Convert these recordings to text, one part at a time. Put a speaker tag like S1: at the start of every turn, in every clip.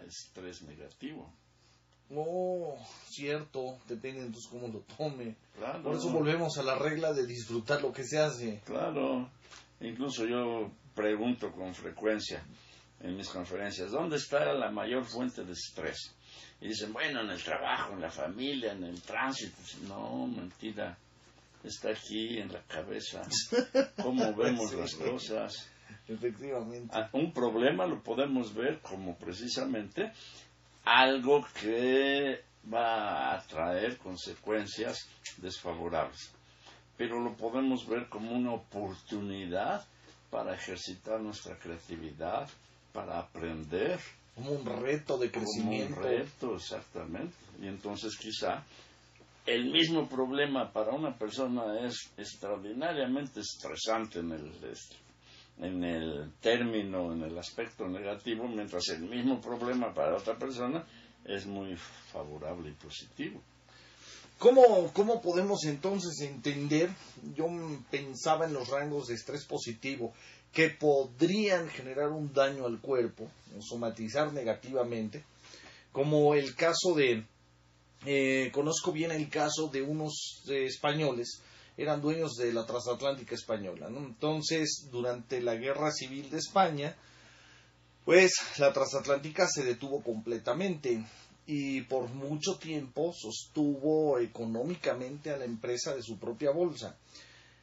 S1: estrés negativo.
S2: Oh, cierto, depende entonces cómo lo tome.
S1: Claro.
S2: Por eso volvemos a la regla de disfrutar lo que se hace.
S1: Claro, incluso yo pregunto con frecuencia en mis conferencias, ¿dónde está la mayor fuente de estrés? Y dicen, bueno, en el trabajo, en la familia, en el tránsito. No, mentira, está aquí en la cabeza. ¿Cómo vemos las cosas?
S2: Efectivamente.
S1: Un problema lo podemos ver como precisamente algo que va a traer consecuencias desfavorables, pero lo podemos ver como una oportunidad para ejercitar nuestra creatividad, para aprender.
S2: Como un reto de crecimiento.
S1: Como un reto, exactamente. Y entonces quizá el mismo problema para una persona es extraordinariamente estresante en el término, en el aspecto negativo, mientras el mismo problema para otra persona es muy favorable y positivo.
S2: ¿Cómo podemos entonces entender? Yo pensaba en los rangos de estrés positivo que podrían generar un daño al cuerpo, somatizar negativamente, como el caso de, conozco bien el caso de unos españoles, eran dueños de la transatlántica española, ¿no? Entonces, durante la Guerra Civil de España, pues la transatlántica se detuvo completamente y por mucho tiempo sostuvo económicamente a la empresa de su propia bolsa.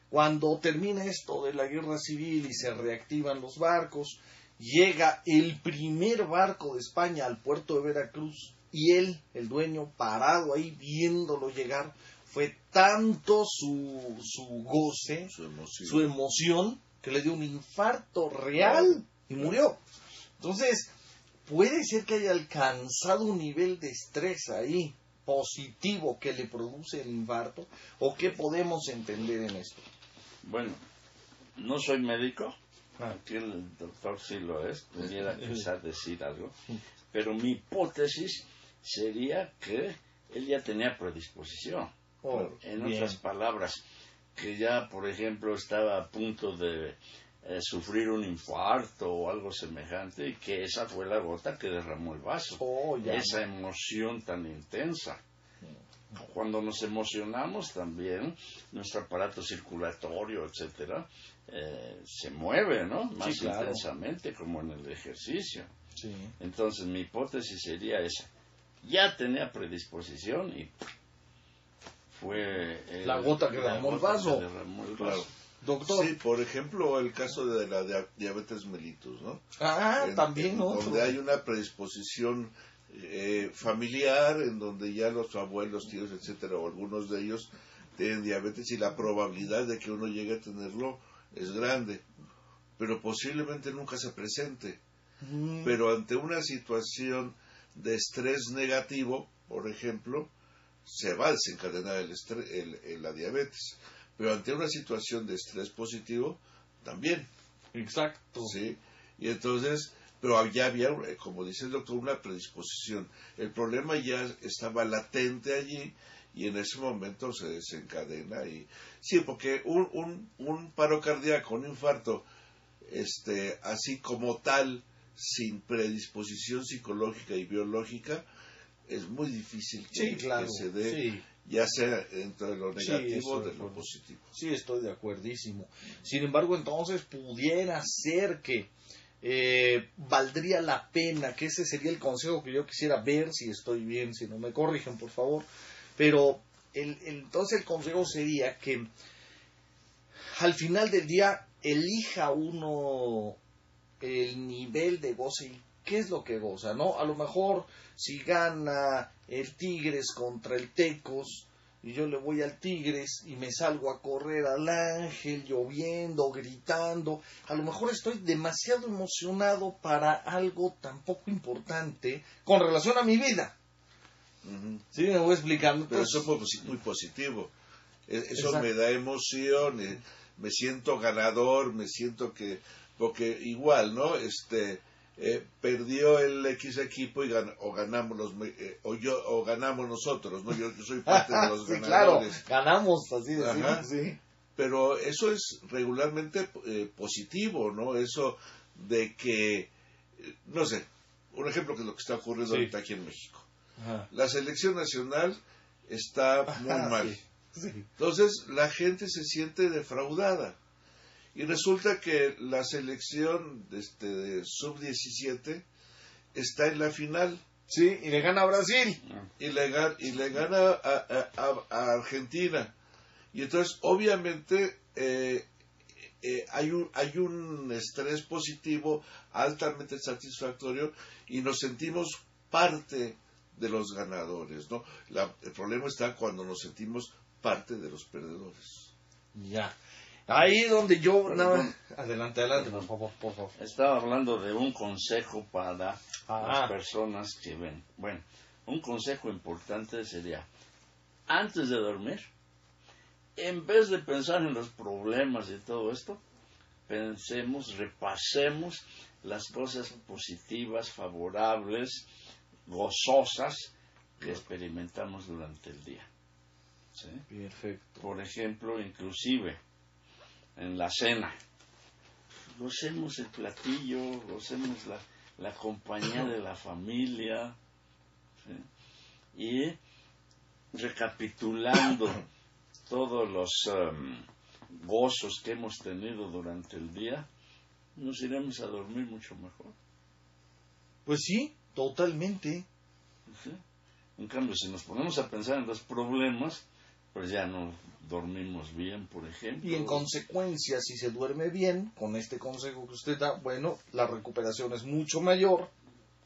S2: Cuando termina esto de la guerra civil y se reactivan los barcos, llega el primer barco de España al puerto de Veracruz y él, el dueño, parado ahí viéndolo llegar, fue tanto su goce, su emoción, que le dio un infarto real y murió. Entonces, puede ser que haya alcanzado un nivel de estrés ahí, positivo, que le produce el infarto, o qué podemos entender en esto.
S1: Bueno, no soy médico, aquí el doctor sí lo es, pudiera quizás decir algo, pero mi hipótesis sería que él ya tenía predisposición. En otras palabras, que ya, por ejemplo, estaba a punto de sufrir un infarto o algo semejante, y que esa fue la gota que derramó el vaso. Esa emoción tan intensa. Cuando nos emocionamos también, nuestro aparato circulatorio, etcétera, se mueve, ¿no? Más intensamente, como en el ejercicio.
S2: Sí.
S1: Entonces, mi hipótesis sería esa. Ya tenía predisposición y fue
S2: la gota que derramó el vaso.
S3: Claro.
S2: Doctor.
S3: Sí, por ejemplo, el caso de la diabetes mellitus, ¿no?
S2: También, ¿no?
S3: Donde hay una predisposición familiar, en donde ya los abuelos, tíos, etcétera, o algunos de ellos tienen diabetes y la probabilidad de que uno llegue a tenerlo es grande, pero posiblemente nunca se presente. Pero ante una situación de estrés negativo, por ejemplo, se va a desencadenar la diabetes. Pero ante una situación de estrés positivo, también.
S2: Exacto.
S3: Sí, y entonces, pero ya había, como dice el doctor, una predisposición. El problema ya estaba latente allí y en ese momento se desencadena. Sí, porque un paro cardíaco, un infarto, así como tal, sin predisposición psicológica y biológica, es muy difícil que se dé, ya sea entre lo negativo o de lo positivo.
S2: Sí, estoy de acuerdísimo. Sin embargo, entonces pudiera ser que valdría la pena, que ese sería el consejo que yo quisiera ver, si estoy bien, si no me corrigen, por favor. Pero entonces el consejo sería que al final del día elija uno el nivel de goce y qué es lo que goza, ¿no? A lo mejor si gana el Tigres contra el Tecos y yo le voy al Tigres y me salgo a correr al Ángel lloviendo, gritando, a lo mejor estoy demasiado emocionado para algo tan poco importante con relación a mi vida. Sí, me voy explicando.
S3: Pero eso es muy positivo. Eso me da emoción, me siento ganador, me siento que... Porque igual, ¿no? Perdió el X equipo y ganamos o ganamos nosotros, ¿no? Yo soy parte de los ganadores.
S2: Claro, ganamos, así decimos, sí.
S3: Pero eso es regularmente positivo, ¿no? Eso de que, no sé, un ejemplo que es lo que está ocurriendo ahorita aquí en México.
S2: Ajá.
S3: La selección nacional está muy mal.
S2: Sí.
S3: Entonces la gente se siente defraudada. Y resulta que la selección de sub-17 está en la final.
S2: Sí, y le gana a Brasil.
S3: Y le gana a Argentina. Y entonces, obviamente, hay un estrés positivo altamente satisfactorio y nos sentimos parte de los ganadores, ¿no? El problema está cuando nos sentimos parte de los perdedores.
S2: Ya. Ahí donde yo... Adelante, por favor, por favor.
S1: Estaba hablando de un consejo para las personas que ven. Bueno, un consejo importante sería, antes de dormir, en vez de pensar en los problemas y todo esto, repasemos las cosas positivas, favorables, gozosas que experimentamos durante el día. ¿Sí?
S2: Perfecto.
S1: Por ejemplo, inclusive en la cena, gocemos el platillo, gocemos la compañía de la familia, ¿sí? Y recapitulando todos los gozos que hemos tenido durante el día, nos iremos a dormir mucho mejor.
S2: Pues sí, totalmente.
S1: ¿Sí? En cambio, si nos ponemos a pensar en los problemas, pues ya no dormimos bien, por ejemplo.
S2: Y en consecuencia, si se duerme bien, con este consejo que usted da, bueno, la recuperación es mucho mayor.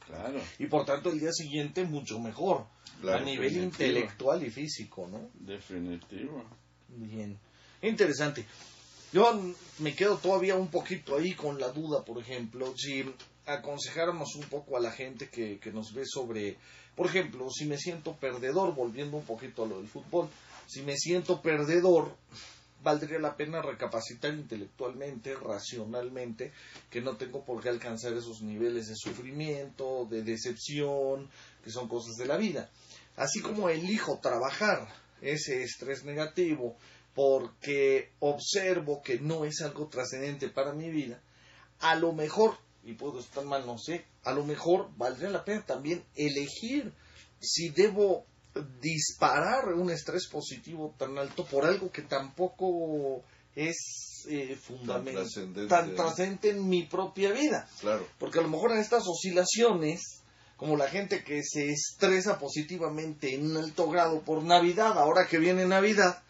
S1: Claro.
S2: Y por tanto, el día siguiente mucho mejor. Claro, a nivel intelectual y físico, ¿no?
S1: Definitivo.
S2: Bien. Interesante. Yo me quedo todavía un poquito ahí con la duda, por ejemplo, si aconsejáramos un poco a la gente que nos ve sobre, por ejemplo, si me siento perdedor, volviendo un poquito a lo del fútbol, si me siento perdedor, valdría la pena recapacitar intelectualmente, racionalmente, que no tengo por qué alcanzar esos niveles de sufrimiento, de decepción, que son cosas de la vida. Así como elijo trabajar ese estrés negativo porque observo que no es algo trascendente para mi vida, a lo mejor, y puedo estar mal, no sé, a lo mejor valdría la pena también elegir si debo disparar un estrés positivo tan alto por algo que tampoco es fundamental, tan trascendente en mi propia vida.
S3: Claro.
S2: Porque a lo mejor en estas oscilaciones, como la gente que se estresa positivamente en un alto grado por Navidad, ahora que viene Navidad,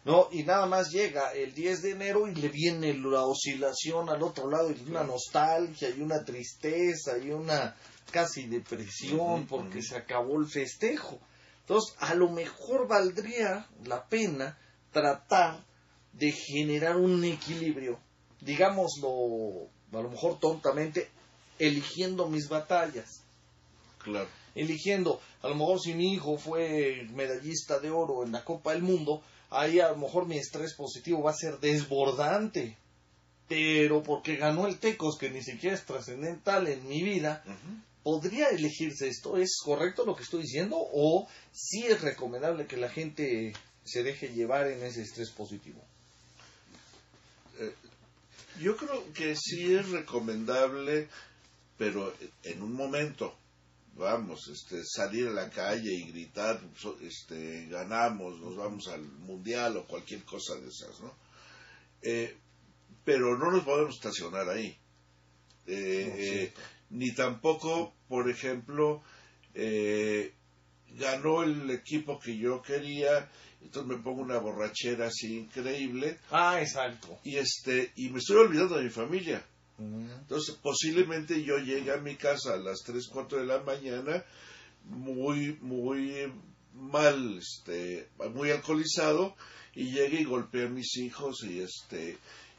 S2: ¿no? Y nada más llega el 10 de enero y le viene la oscilación al otro lado, y una nostalgia, y una tristeza, y una casi depresión, porque se acabó el festejo. Entonces, a lo mejor valdría la pena tratar de generar un equilibrio, digámoslo, a lo mejor tontamente, eligiendo mis batallas.
S3: Claro.
S2: Eligiendo, a lo mejor si mi hijo fue medallista de oro en la Copa del Mundo, ahí a lo mejor mi estrés positivo va a ser desbordante, pero porque ganó el Tecos, que ni siquiera es trascendental en mi vida, ¿podría elegirse esto? ¿Es correcto lo que estoy diciendo? ¿O sí es recomendable que la gente se deje llevar en ese estrés positivo?
S3: Yo creo que sí es recomendable, pero en un momento. Vamos, salir a la calle y gritar, ganamos, nos vamos al mundial o cualquier cosa de esas, ¿no? Pero no nos podemos estacionar ahí. Ni tampoco, por ejemplo, ganó el equipo que yo quería, entonces me pongo una borrachera así increíble.
S2: Exacto.
S3: Y me estoy olvidando de mi familia. Entonces, posiblemente yo llegue a mi casa a las 3, 4 de la mañana muy mal, muy alcoholizado, y llegue y golpee a mis hijos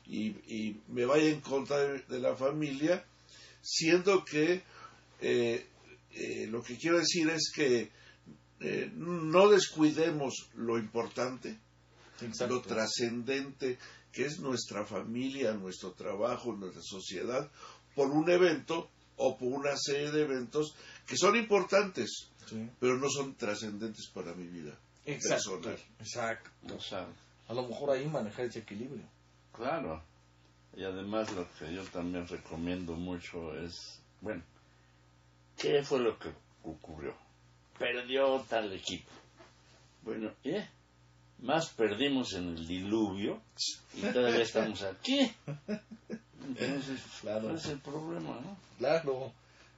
S3: y me vaya en contra de la familia, siendo que lo que quiero decir es que no descuidemos lo importante, lo trascendente, que es nuestra familia, nuestro trabajo, nuestra sociedad, por un evento o por una serie de eventos que son importantes, pero no son trascendentes para mi vida personal.
S2: Exacto.
S1: O sea,
S2: a lo mejor ahí manejar ese equilibrio.
S1: Claro. Y además lo que yo también recomiendo mucho es, ¿qué fue lo que ocurrió? Perdió tal equipo. Bueno, más perdimos en el diluvio y todavía estamos aquí. Entonces, claro, ese es el problema, ¿no?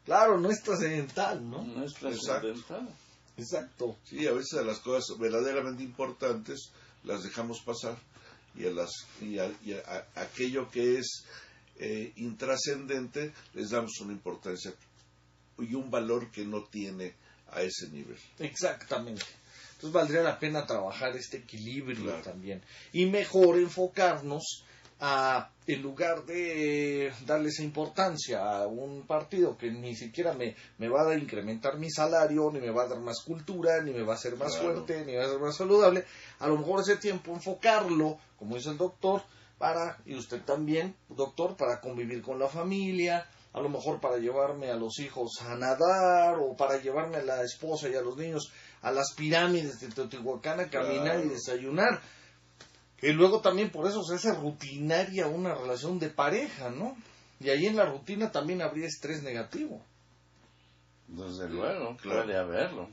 S2: Claro, no es trascendental, ¿no?
S1: No es trascendental.
S2: Exacto.
S3: Sí, a veces a las cosas verdaderamente importantes las dejamos pasar y a aquello que es intrascendente les damos una importancia y un valor que no tiene a ese nivel.
S2: Exactamente. Entonces valdría la pena trabajar este equilibrio también. Y mejor enfocarnos en lugar de darle esa importancia a un partido que ni siquiera me va a incrementar mi salario, ni me va a dar más cultura, ni me va a hacer más fuerte, ni me va a ser más saludable, a lo mejor ese tiempo enfocarlo, como dice el doctor, y usted también, doctor, para convivir con la familia, a lo mejor para llevarme a los hijos a nadar, o para llevarme a la esposa y a los niños a las pirámides de Teotihuacán a caminar y desayunar. Y luego también por eso se hace rutinaria una relación de pareja, ¿no? Y ahí en la rutina también habría estrés negativo.
S1: Desde luego, puede haberlo.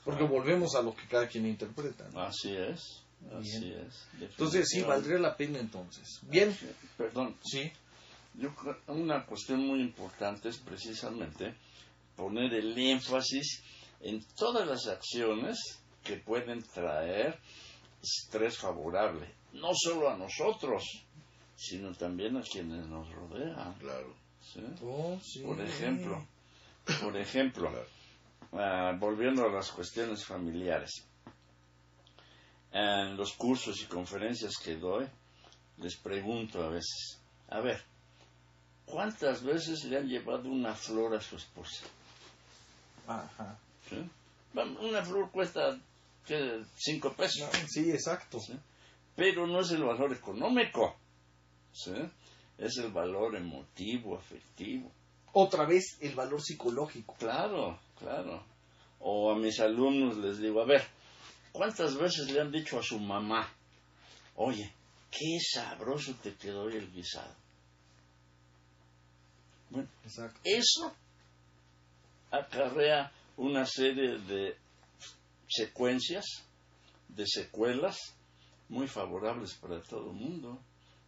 S2: Porque volvemos a lo que cada quien interpreta, ¿no?
S1: Así es.
S2: Entonces sí, valdría la pena entonces. Bien.
S1: Perdón.
S2: Sí.
S1: Una cuestión muy importante es precisamente poner el énfasis en todas las acciones que pueden traer estrés favorable, no solo a nosotros, sino también a quienes nos rodean.
S3: Claro.
S1: ¿Sí?
S2: Sí.
S1: Por ejemplo, volviendo a las cuestiones familiares, en los cursos y conferencias que doy, les pregunto a veces, ¿cuántas veces le han llevado una flor a su esposa?
S2: Ajá.
S1: ¿Sí? Una flor cuesta 5 pesos.
S2: Sí, exacto.
S1: ¿Sí? Pero no es el valor económico, ¿sí? Es el valor emotivo, afectivo.
S2: Otra vez el valor psicológico.
S1: Claro. O a mis alumnos les digo, ¿cuántas veces le han dicho a su mamá, oye, qué sabroso te quedó hoy el guisado? Bueno, exacto. Eso acarrea una serie de secuencias, de secuelas muy favorables para todo el mundo.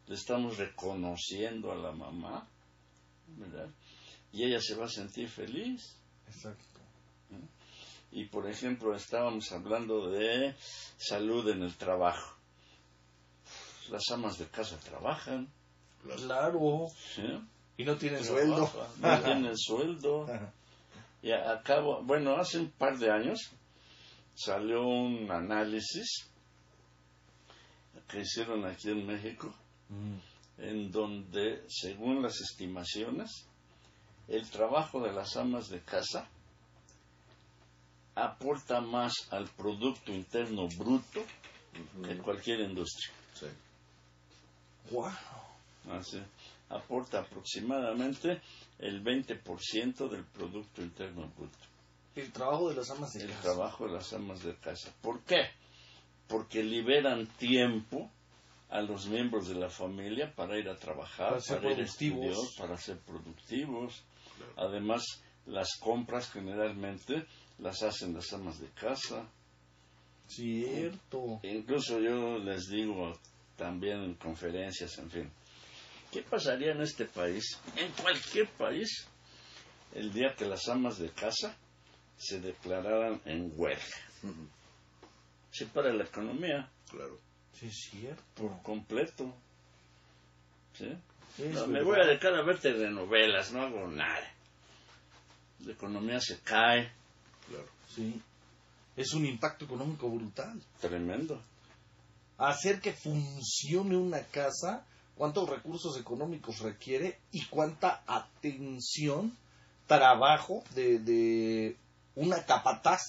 S1: Le estamos reconociendo a la mamá, ¿verdad? Y ella se va a sentir feliz.
S2: Exacto.
S1: Y por ejemplo, estábamos hablando de salud en el trabajo. Las amas de casa trabajan.
S2: Claro.
S1: ¿Sí?
S2: Y no tienen sueldo.
S1: No tienen sueldo. Y hace un par de años salió un análisis que hicieron aquí en México, en donde, según las estimaciones, el trabajo de las amas de casa aporta más al Producto Interno Bruto que cualquier industria.
S3: Sí.
S2: ¡Wow!
S1: Así, aporta aproximadamente el 20% del Producto Interno Bruto.
S2: El trabajo de las amas de casa.
S1: El trabajo de las amas de casa. ¿Por qué? Porque liberan tiempo a los miembros de la familia para ir a trabajar, para ir a estudiar, para ser productivos. Claro. Además, las compras generalmente las hacen las amas de casa.
S2: Cierto.
S1: Incluso yo les digo también en conferencias, en fin, ¿qué pasaría en este país, en cualquier país, el día que las amas de casa se declararan en huelga? Se para la economía.
S3: Claro.
S2: Sí, es cierto.
S1: Por completo. ¿Sí?
S2: No,
S1: me voy a dedicar a ver telenovelas, no hago nada. La economía se cae.
S3: Claro.
S2: Sí. Es un impacto económico brutal.
S1: Tremendo.
S2: Hacer que funcione una casa, cuántos recursos económicos requiere y cuánta atención, trabajo de una capataz,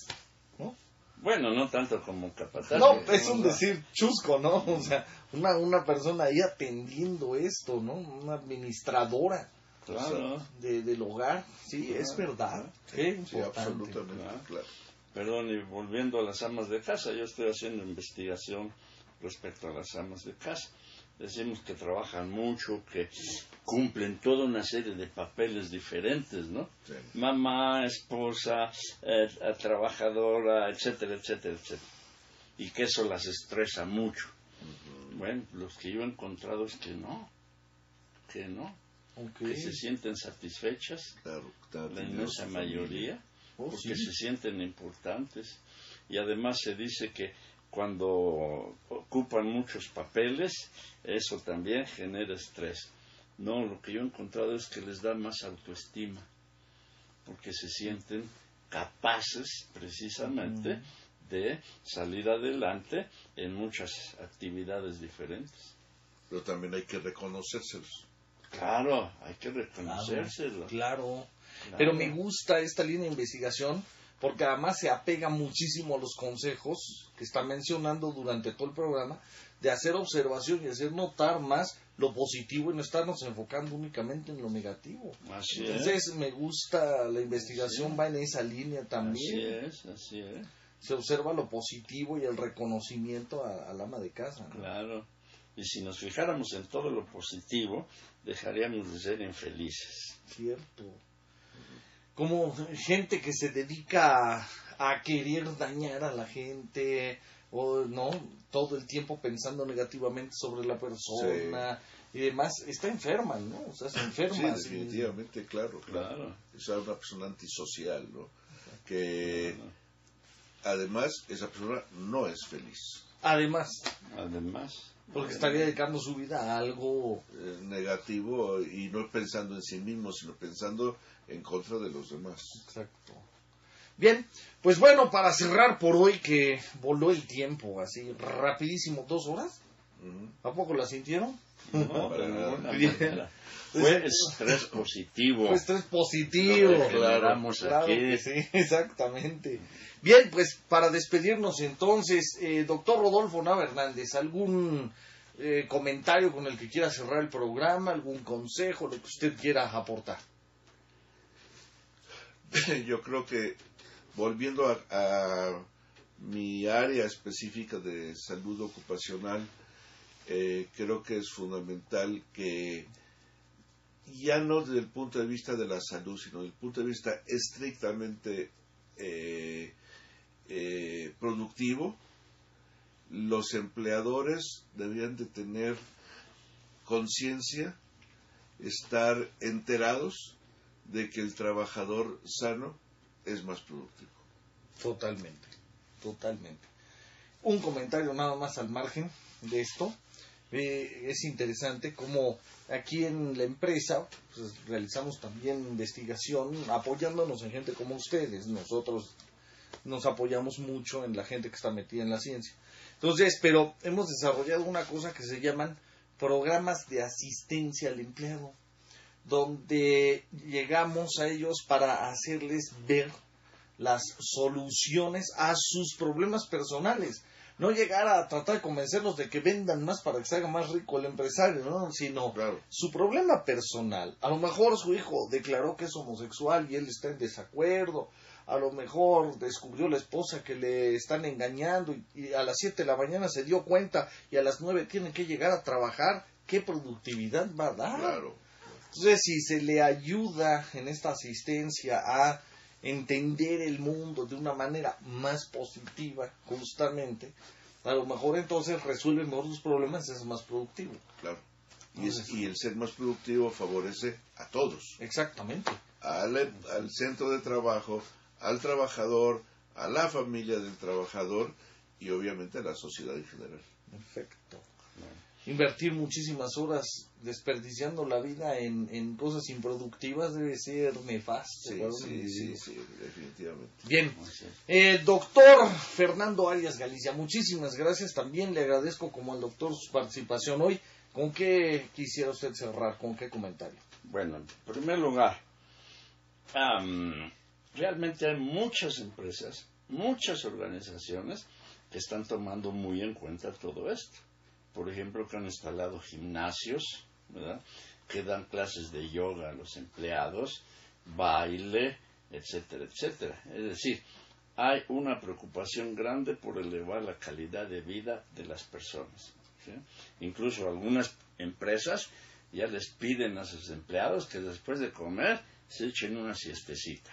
S2: ¿no?
S1: Bueno, no tanto como capataz.
S2: No, es un decir chusco, ¿no? O sea, una persona ahí atendiendo esto, ¿no? Una administradora.
S1: Claro.
S2: Del hogar. Sí, claro, es verdad.
S3: Sí, absolutamente. Claro.
S1: Perdón, y volviendo a las amas de casa, yo estoy haciendo investigación respecto a las amas de casa. decimos que trabajan mucho, que cumplen toda una serie de papeles diferentes, ¿no?
S3: Sí.
S1: Mamá, esposa, trabajadora, etcétera, etcétera, etcétera. Y que eso las estresa mucho. Bueno, los que yo he encontrado es que no, que se sienten satisfechas, la inmensa mayoría, porque se sienten importantes. Y además se dice que cuando ocupan muchos papeles, eso también genera estrés. No, lo que yo he encontrado es que les da más autoestima, porque se sienten capaces precisamente de salir adelante en muchas actividades diferentes.
S3: Pero también hay que reconocérselos.
S1: Claro, hay que reconocérselo.
S2: Claro. Pero me gusta esta línea de investigación porque además se apega muchísimo a los consejos que está mencionando durante todo el programa de hacer observación y hacer notar más lo positivo y no estarnos enfocando únicamente en lo negativo.
S1: Así
S2: Entonces
S1: es.
S2: Me gusta la investigación, va en esa línea también.
S1: Así es.
S2: Se observa lo positivo y el reconocimiento al ama de casa, ¿no?
S1: Claro. Y si nos fijáramos en todo lo positivo, dejaríamos de ser infelices.
S2: Cierto. Como gente que se dedica a querer dañar a la gente, o no, todo el tiempo pensando negativamente sobre la persona y demás, está enferma, ¿no? O sea, se enferma.
S3: Sí, definitivamente, claro. Es una persona antisocial, ¿no? Que además esa persona no es feliz.
S2: Además. Porque estaría dedicando su vida a algo
S3: negativo y no pensando en sí mismo, sino pensando en contra de los demás.
S2: Exacto. Bien, pues bueno, para cerrar por hoy, que voló el tiempo así rapidísimo, 2 horas. ¿A poco la sintieron?
S1: No, de ninguna manera. Fue estrés positivo.
S2: Fue estrés positivo.
S1: Claro
S2: aquí. Que sí, exactamente. Bien, pues para despedirnos entonces, doctor Rodolfo Nava Hernández, ¿algún comentario con el que quiera cerrar el programa, algún consejo, lo que usted quiera aportar?
S3: Yo creo que, volviendo a mi área específica de salud ocupacional, creo que es fundamental que, ya no desde el punto de vista de la salud, sino desde el punto de vista estrictamente productivo, los empleadores deberían de tener conciencia, estar enterados de que el trabajador sano es más productivo.
S2: Totalmente. Un comentario nada más al margen de esto. Es interesante como aquí en la empresa pues, realizamos también investigación apoyándonos en gente como ustedes. Nosotros nos apoyamos mucho en la gente que está metida en la ciencia. Entonces, pero hemos desarrollado una cosa que se llaman programas de asistencia al empleado, donde llegamos a ellos para hacerles ver las soluciones a sus problemas personales. No llegar a tratar de convencerlos de que vendan más para que se haga más rico el empresario, ¿no? Sino su problema personal. A lo mejor su hijo declaró que es homosexual y él está en desacuerdo. A lo mejor descubrió la esposa que le están engañando y a las 7 de la mañana se dio cuenta y a las 9 tiene que llegar a trabajar. ¿Qué productividad va a dar?
S3: Claro.
S2: Entonces, si se le ayuda en esta asistencia a entender el mundo de una manera más positiva, justamente, a lo mejor entonces resuelve mejor sus problemas y es más productivo.
S3: Claro. Y el ser más productivo favorece a todos.
S2: Exactamente.
S3: Al centro de trabajo, al trabajador, a la familia del trabajador y obviamente a la sociedad en general.
S2: Perfecto. Invertir muchísimas horas desperdiciando la vida en cosas improductivas debe ser nefasto.
S3: Sí, definitivamente.
S2: Bien, el doctor Fernando Arias Galicia, muchísimas gracias. También le agradezco como al doctor su participación hoy. ¿Con qué quisiera usted cerrar? ¿Con qué comentario?
S1: Bueno, en primer lugar, realmente hay muchas empresas, muchas organizaciones que están tomando muy en cuenta todo esto. Por ejemplo, que han instalado gimnasios, ¿verdad?, que dan clases de yoga a los empleados, baile, etcétera, etcétera. Es decir, hay una preocupación grande por elevar la calidad de vida de las personas. ¿sí? Incluso algunas empresas ya les piden a sus empleados que después de comer se echen una siestecita.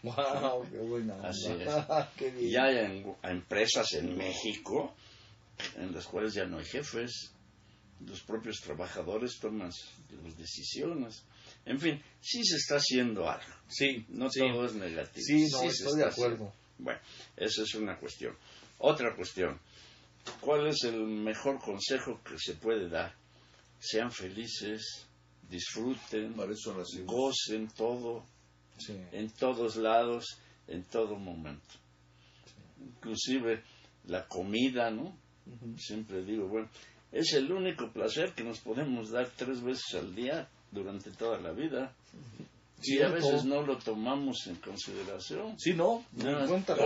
S2: ¡Wow! ¡Qué buena onda!
S1: Así es.
S2: ¡Qué bien!
S1: Y hay empresas en México en las cuales ya no hay jefes, los propios trabajadores toman las decisiones. En fin, sí se está haciendo algo.
S2: Sí,
S1: No
S2: sí.
S1: todo es negativo.
S2: Sí, no,
S1: se
S2: estoy
S1: está
S2: de acuerdo.
S1: haciendo. Bueno, esa es una cuestión. Otra cuestión. ¿Cuál es el mejor consejo que se puede dar? Sean felices, disfruten,
S3: Para eso nacimos.
S1: gocen todo,
S2: Sí.
S1: en todos lados, en todo momento. Inclusive la comida, ¿no? Siempre digo, bueno, es el único placer que nos podemos dar 3 veces al día durante toda la vida. Y a veces no lo tomamos en consideración.
S2: Sí, no,
S1: No,
S2: en cuenta.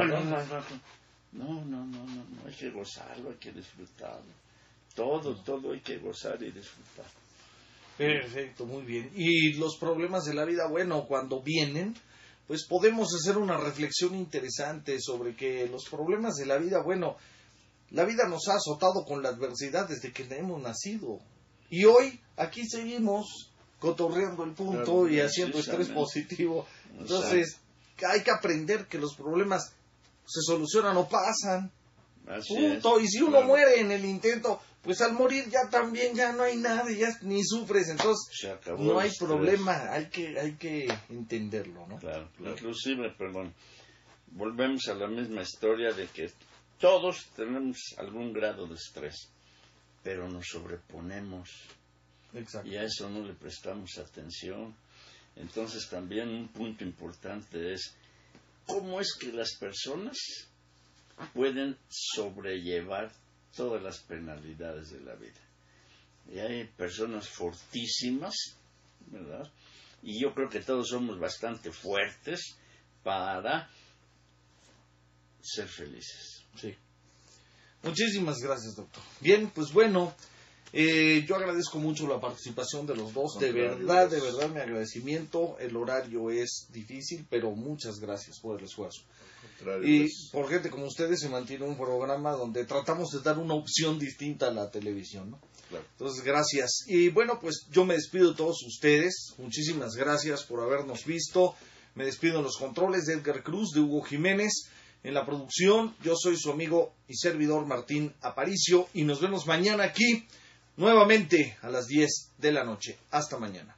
S1: no, hay que gozarlo, hay que disfrutarlo. Todo hay que gozar y disfrutar.
S2: Perfecto, muy bien. Y los problemas de la vida, bueno, cuando vienen, pues podemos hacer una reflexión interesante sobre que los problemas de la vida, bueno, la vida nos ha azotado con la adversidad desde que hemos nacido. Y hoy aquí seguimos cotorreando el punto y haciendo estrés positivo. Entonces, hay que aprender que los problemas se solucionan o pasan. Punto. Y si uno muere en el intento, pues al morir ya también ya no hay nada, ya ni sufres. Entonces, no hay problema, hay que entenderlo, ¿no?
S1: Claro. Inclusive, perdón, volvemos a la misma historia de que todos tenemos algún grado de estrés, pero nos sobreponemos.
S2: Exacto.
S1: Y a eso no le prestamos atención. Entonces también un punto importante es cómo es que las personas pueden sobrellevar todas las penalidades de la vida. Y hay personas fortísimas, ¿verdad? Y yo creo que todos somos bastante fuertes para ser felices.
S2: Sí. Muchísimas gracias, doctor. Bien, pues bueno, yo agradezco mucho la participación de los dos. De verdad, mi agradecimiento. El horario es difícil, pero muchas gracias por el esfuerzo. Y por gente como ustedes se mantiene un programa donde tratamos de dar una opción distinta a la televisión, ¿no?
S3: Claro.
S2: Entonces, gracias. Y bueno, pues yo me despido de todos ustedes. Muchísimas gracias por habernos visto. Me despido en los controles de Edgar Cruz, de Hugo Jiménez. En la producción, yo soy su amigo y servidor Martín Aparicio. Y nos vemos mañana aquí, nuevamente a las 10 de la noche. Hasta mañana.